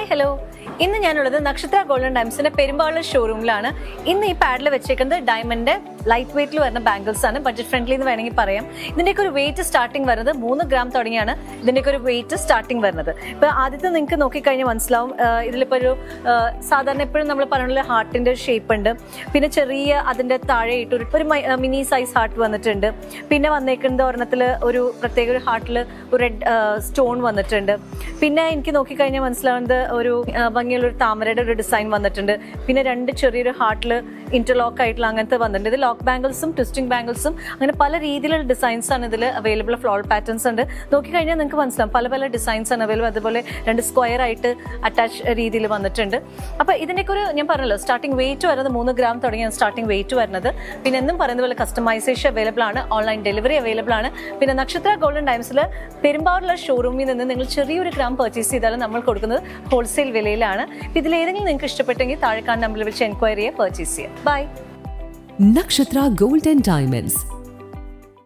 Hi hello, ഇന്ന് ഞാനുള്ളത് നക്ഷത്ര ഗോൾഡൻ ഡയമണ്ട്സിന്റെ പെരുമ്പാവൂർ ഷോറൂമിലാണ്. ഇന്ന് ഈ പാഡിൽ വെച്ചേക്കുന്നത് ഡയമണ്ടിന്റെ ലൈറ്റ് വെയിറ്റിൽ വരുന്ന ബാംഗിൾസ് ആണ്. ബഡ്ജറ്റ് ഫ്രണ്ട്ലി എന്ന് വേണമെങ്കിൽ പറയാം. ഇതിന്റെയൊക്കെ ഒരു വെയിറ്റ് സ്റ്റാർട്ടിംഗ് വരുന്നത് 3 ഗ്രാം തുടങ്ങിയാണ് ഇതിന്റെയൊക്കെ ഒരു വെയിറ്റ് സ്റ്റാർട്ടിംഗ് വരുന്നത്. ഇപ്പൊ ആദ്യത്തെ നിങ്ങൾക്ക് നോക്കിക്കഴിഞ്ഞാൽ മനസ്സിലാവും, ഇതിലിപ്പോ ഒരു സാധാരണ എപ്പോഴും നമ്മൾ പറഞ്ഞ ഹാർട്ടിന്റെ ഷേപ്പ് ഉണ്ട്. പിന്നെ ചെറിയ അതിന്റെ താഴെയിട്ട് ഒരു മിനി സൈസ് ഹാർട്ട് വന്നിട്ടുണ്ട്. പിന്നെ വന്നേക്കുന്നത് ഒരെണ്ണത്തിൽ ഒരു പ്രത്യേക ഒരു ഹാർട്ടിൽ ഒരു റെഡ് സ്റ്റോൺ വന്നിട്ടുണ്ട്. പിന്നെ എനിക്ക് നോക്കിക്കഴിഞ്ഞാൽ മനസ്സിലാവുന്നത് ഒരു ഭംഗിയുള്ള ഒരു താമരയുടെ ഒരു ഡിസൈൻ വന്നിട്ടുണ്ട്. പിന്നെ 2 ചെറിയൊരു ഹാർട്ടിൽ ഇന്റർലോക്ക് ആയിട്ടുള്ള അങ്ങനത്തെ വന്നിട്ടുണ്ട്. ഇത് ലോക്ക് ബാംഗിൾസും ട്വിസ്റ്റിംഗ് ബാംഗിൾസും അങ്ങനെ പല രീതിയിലുള്ള ഡിസൈൻസ് ആണ് ഇതിൽ അവൈലബിൾ. ഫ്ലോറൽ പാറ്റേൺസ് ഉണ്ട്. നോക്കിക്കഴിഞ്ഞാൽ നിങ്ങൾക്ക് മനസ്സിലാവും പല പല ഡിസൈൻസ് ആണ് അവൈലബിൾ. അതുപോലെ 2 സ്ക്വയർ ആയിട്ട് അറ്റാച്ച് രീതിയിൽ വന്നിട്ടുണ്ട്. അപ്പോൾ ഇതിൻ്റെയൊക്കെ ഒരു ഞാൻ പറഞ്ഞല്ലോ സ്റ്റാർട്ടിംഗ് വെയിറ്റ് വരുന്നത് 3 ഗ്രാം തുടങ്ങിയാണ് സ്റ്റാർട്ടിംഗ് വെയിറ്റ് വരുന്നത്. പിന്നെ എന്നും പറയുന്ന പോലെ കസ്റ്റമൈസേഷൻ അവൈലബിൾ ആണ്, ഓൺലൈൻ ഡെലിവറി അവൈലബിൾ ആണ്. പിന്നെ നക്ഷത്ര ഗോൾഡൻ ഡയമണ്ട്സിൽ പെരുമ്പാവൂരിലെ ഷോറൂമിൽ നിന്ന് നിങ്ങൾ ചെറിയൊരു ഗ്രാം പർച്ചേസ് ചെയ്താലും നമ്മൾ കൊടുക്കുന്നത് ഹോൾസെയിൽ വിലയിലാണ്. ഇതിലേതെങ്കിലും നിങ്ങൾക്ക് ഇഷ്ടപ്പെട്ടെങ്കിൽ താഴെ കാണുന്ന നമ്പറിൽ വിളിച്ച് എൻക്വയറി ചെയ്യുക, പർച്ചേസ് ചെയ്യുക. By. Nakshatra Gold and Diamonds,